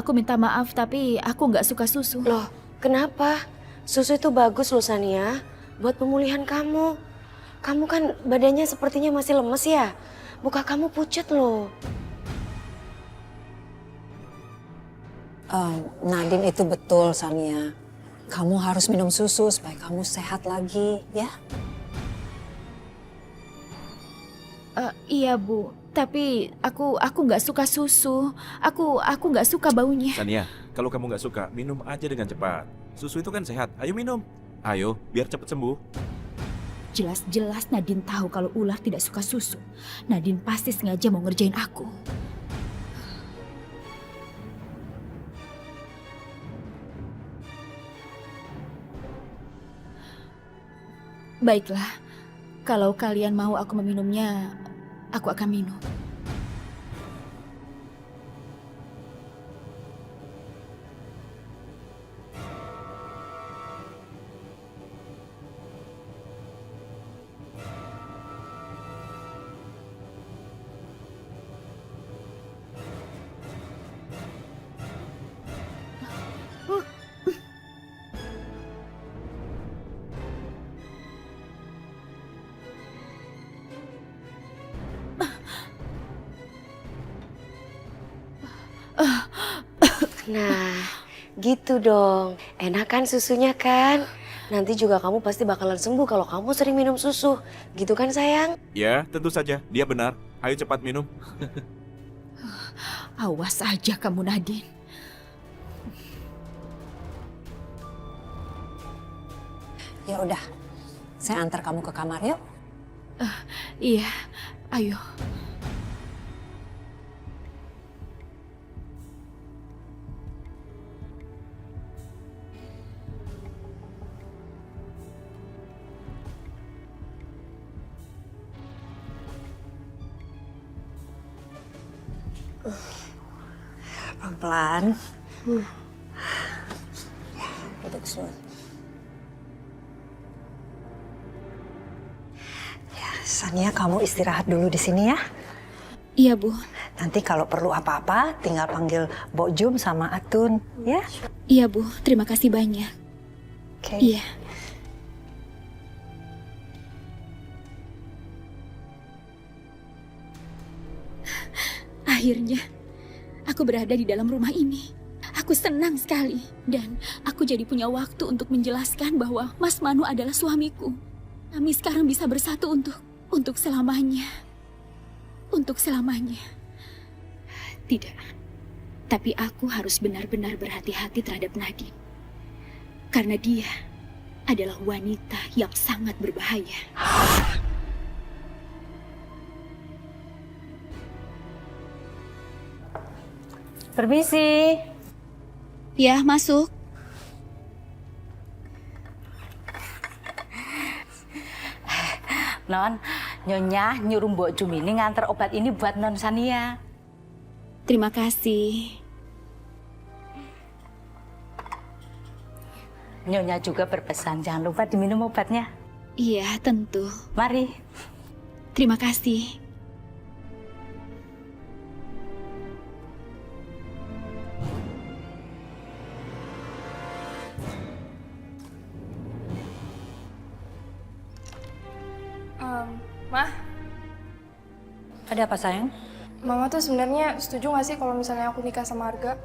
aku minta maaf tapi aku nggak suka susu. Loh, kenapa? Susu itu bagus loh Sania, buat pemulihan kamu. Kamu kan badannya sepertinya masih lemes ya. Muka kamu pucat loh. Nadine itu betul, Sania. Kamu harus minum susu supaya kamu sehat lagi, ya? Iya Bu, tapi aku nggak suka susu. Aku nggak suka baunya. Sania, kalau kamu nggak suka, minum aja dengan cepat. Susu itu kan sehat. Ayo minum. Ayo, biar cepat sembuh. Jelas-jelas Nadine tahu kalau ular tidak suka susu. Nadine pasti sengaja mau ngerjain aku. Baiklah, kalau kalian mau aku meminumnya, aku akan minum. Nah, gitu dong. Enak kan susunya kan? Nanti juga kamu pasti bakalan sembuh kalau kamu sering minum susu. Gitu kan sayang? Ya, tentu saja. Dia benar. Ayo cepat minum. Awas aja kamu Nadine. Ya udah, saya antar kamu ke kamar yuk. Iya, ayo. Pelan-pelan. Duduk dulu. Ya, Sania, kamu istirahat dulu di sini ya. Iya Bu. Nanti kalau perlu apa-apa, tinggal panggil Mbok Jum sama Atun, ya? Iya Bu, terima kasih banyak. Oke. Iya. Akhirnya, aku berada di dalam rumah ini. Aku senang sekali. Dan aku jadi punya waktu untuk menjelaskan bahwa Mas Manu adalah suamiku. Kami sekarang bisa bersatu untuk selamanya. Untuk selamanya. Tidak. Tapi aku harus benar-benar berhati-hati terhadap Nadine. Karena dia adalah wanita yang sangat berbahaya. Permisi. Ya, masuk. Non, Nyonya nyuruh Mbok Jum ini nganter obat ini buat Non Sania. Terima kasih. Nyonya juga berpesan jangan lupa diminum obatnya. Iya, tentu. Mari. Terima kasih. Mah, Ada apa sayang? Mama tuh sebenarnya setuju gak sih kalau misalnya aku nikah sama Arga?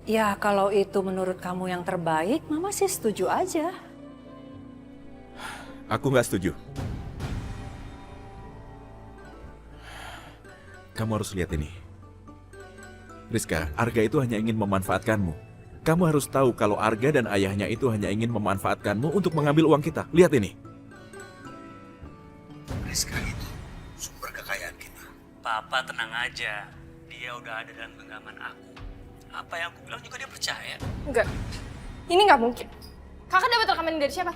Ya kalau itu menurut kamu yang terbaik, Mama sih setuju aja. Aku nggak setuju. Kamu harus lihat ini. Rizka, Arga itu hanya ingin memanfaatkanmu. Kamu harus tahu kalau Arga dan ayahnya itu hanya ingin memanfaatkanmu untuk mengambil uang kita. Lihat ini. Rizka itu sumber kekayaan kita. Papa tenang aja. Dia udah ada dalam genggaman aku. Apa yang aku bilang juga dia percaya. Enggak, ini nggak mungkin. Kakak dapat rekaman ini dari siapa?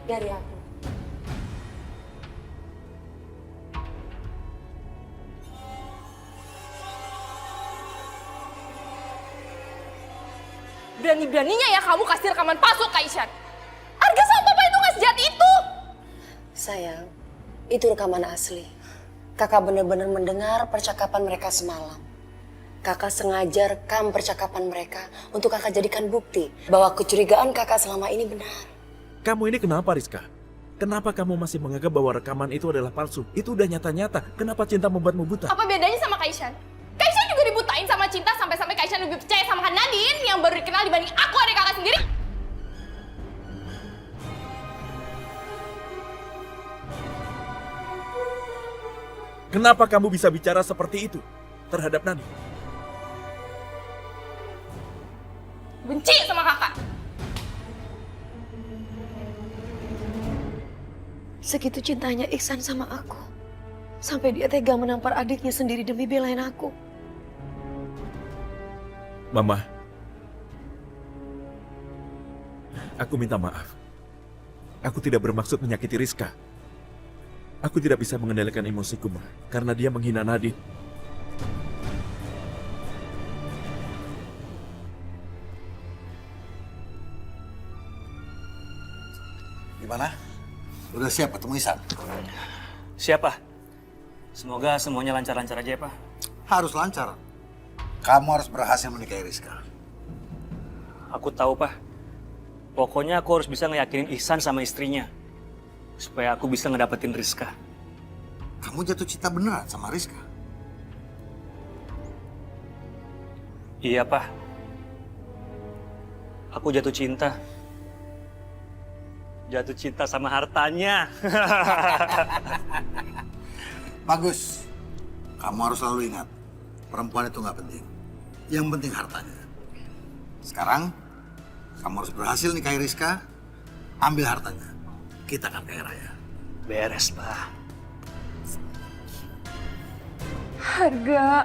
Dari aku. Berani-beraninya ya kamu kasih rekaman palsu ke Ishan. Arga sama papa itu nggak sejahat itu. Sayang, itu rekaman asli. Kakak benar-benar mendengar percakapan mereka semalam. Kakak sengaja rekam percakapan mereka untuk kakak jadikan bukti bahwa kecurigaan kakak selama ini benar. Kamu ini kenapa, Rizka? Kenapa kamu masih menganggap bahwa rekaman itu adalah palsu? Itu udah nyata-nyata. Kenapa cinta membuatmu buta? Apa bedanya sama Kaishan? Kaishan juga dibutain sama cinta sampai-sampai Kaishan lebih percaya sama Kak Nadine yang baru dikenal dibanding aku, adik kakak sendiri. Kenapa kamu bisa bicara seperti itu terhadap Nani? Benci sama kakak. Segitu cintanya Iksan sama aku. Sampai dia tega menampar adiknya sendiri demi belain aku. Mama, aku minta maaf. Aku tidak bermaksud menyakiti Rizka. Aku tidak bisa mengendalikan emosiku, Ma, karena dia menghina Nadine. Gimana? Udah siap ketemu Isan? Siapa? Semoga semuanya lancar-lancar aja ya, Pak. Harus lancar. Kamu harus berhasil menikahi Rizka. Aku tahu, Pak. Pokoknya aku harus bisa ngeyakinin Ihsan sama istrinya. Supaya aku bisa ngedapetin Rizka. Kamu jatuh cinta beneran sama Rizka? Iya, Pak. Aku jatuh cinta. Jatuh cinta sama hartanya. Bagus. Kamu harus selalu ingat, perempuan itu nggak penting. Yang penting hartanya. Sekarang, kamu harus berhasil nikahi Rizka, ambil hartanya. Kita akan kaya raya. Beres, Pak. Harga,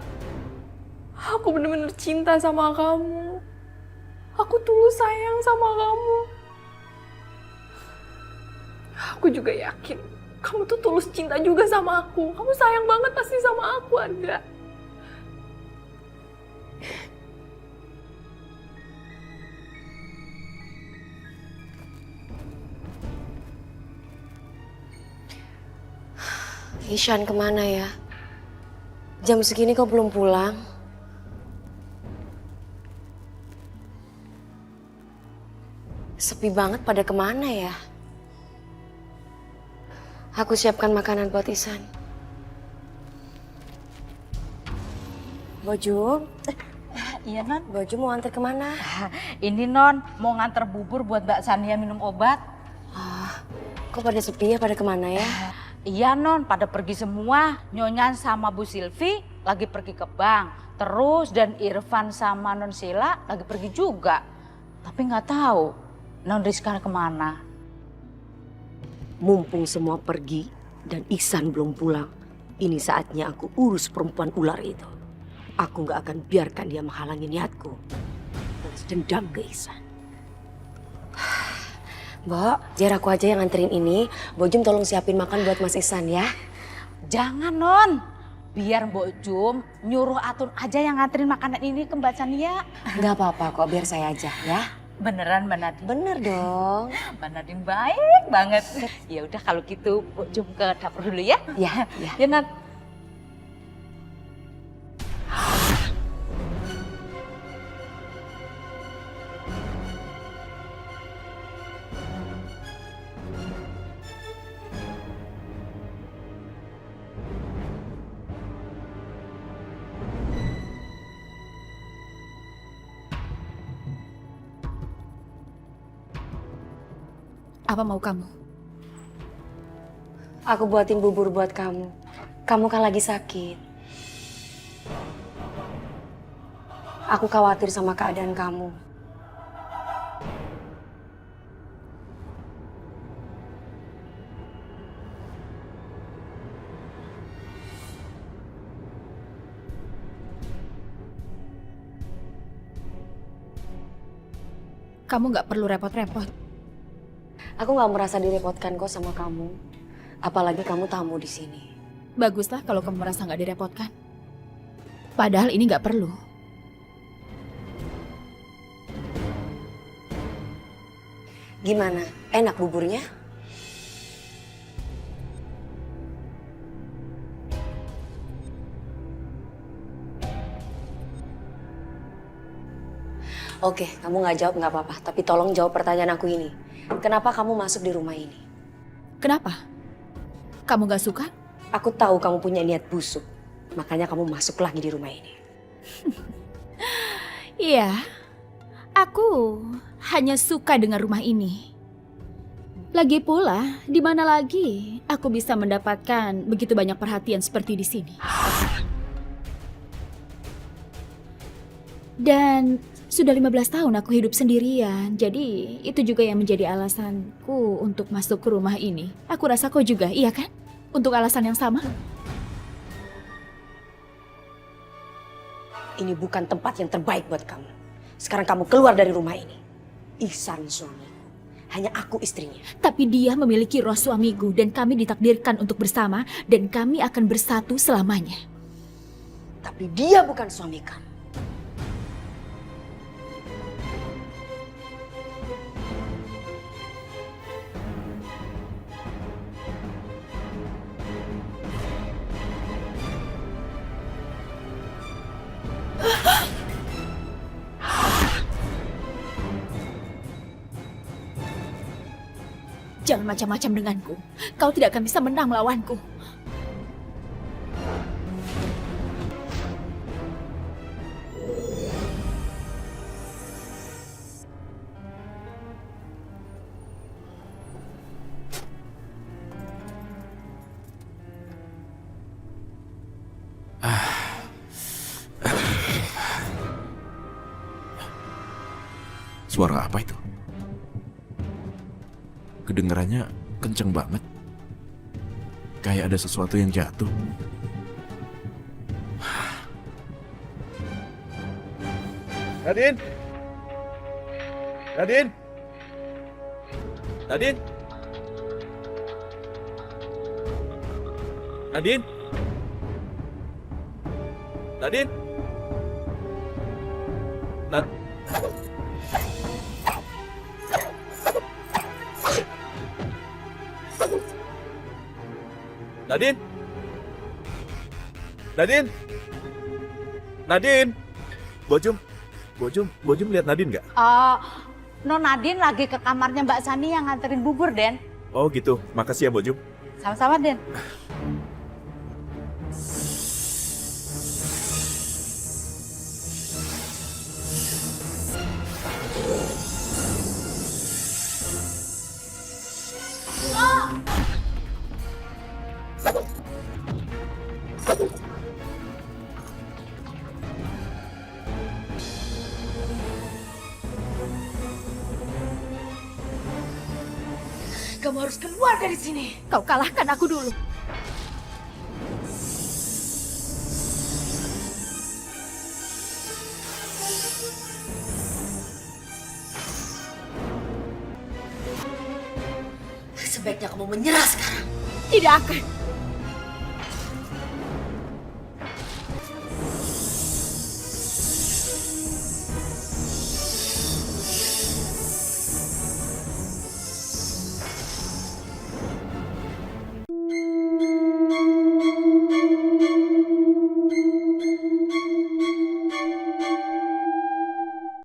aku bener-bener cinta sama kamu. Aku tulus sayang sama kamu. Aku juga yakin kamu tuh tulus cinta juga sama aku. Kamu sayang banget pasti sama aku, Harga. Ishan kemana ya? Jam segini kok belum pulang? Sepi banget, pada kemana ya? Aku siapkan makanan buat Ihsan. Boju, Iya, Non. Boju mau antar kemana? Ini, Non, mau nganter bubur buat Mbak Sania minum obat. Kok pada sepi ya, pada kemana ya? Iya, Non, pada pergi semua. Nyonya sama Bu Silvi lagi pergi ke bank. Terus dan Irfan sama Non Sheila lagi pergi juga. Tapi nggak tahu Non Rizka kemana. Mumpung semua pergi dan Ihsan belum pulang, ini saatnya aku urus perempuan ular itu. Aku nggak akan biarkan dia menghalangi niatku. Balas dendam ke Ihsan. Mbak, biar aku aja yang nganterin ini. Bojum tolong siapin makan buat Mas Ihsan ya. Jangan, Non. Biar Mbok Jum nyuruh Atun aja yang nganterin makanan ini ke Mbak Sania. Nggak apa-apa kok, biar saya aja ya. Beneran, Mbak Nadine? Bener dong. Mbak Nadine baik banget. Ya udah kalau gitu Mbok Jum ke dapur dulu ya. Ya, ya. Ya, Nat. Apa mau kamu? Aku buatin bubur buat kamu. Kamu kan lagi sakit. Aku khawatir sama keadaan kamu. Kamu nggak perlu repot-repot. Aku nggak merasa direpotkan kok sama kamu. Apalagi kamu tamu di sini. Baguslah kalau kamu merasa nggak direpotkan. Padahal ini nggak perlu. Gimana? Enak buburnya? Oke, kamu nggak jawab nggak apa-apa. Tapi tolong jawab pertanyaan aku ini. Kenapa kamu masuk di rumah ini? Kenapa? Kamu gak suka? Aku tahu kamu punya niat busuk. Makanya kamu masuk lagi di rumah ini. Iya, aku hanya suka dengan rumah ini. Lagi pula, di mana lagi aku bisa mendapatkan begitu banyak perhatian seperti di sini? Dan sudah 15 tahun aku hidup sendirian, jadi itu juga yang menjadi alasanku untuk masuk ke rumah ini. Aku rasa kau juga, iya kan? Untuk alasan yang sama? Ini bukan tempat yang terbaik buat kamu. Sekarang kamu keluar dari rumah ini. Ihsan suami. Hanya aku istrinya. Tapi dia memiliki roh suamiku dan kami ditakdirkan untuk bersama dan kami akan bersatu selamanya. Tapi dia bukan suami kamu. Jangan macam-macam denganku. Kau tidak akan bisa menang melawanku. Suara apa itu? Kedengarannya kenceng banget. Kayak ada sesuatu yang jatuh. Nadine! Nadine! Nadine! Nadine! Nadine! Nadine! Nadine! Nadine! Bojum lihat Nadine nggak? Non Nadine lagi ke kamarnya Mbak Sani yang nganterin bubur, Den. Oh gitu, makasih ya Bojum. Sama-sama, Den. Kamu harus keluar dari sini. Kau kalahkan aku dulu. Sebaiknya kamu menyerah sekarang. Tidak akan.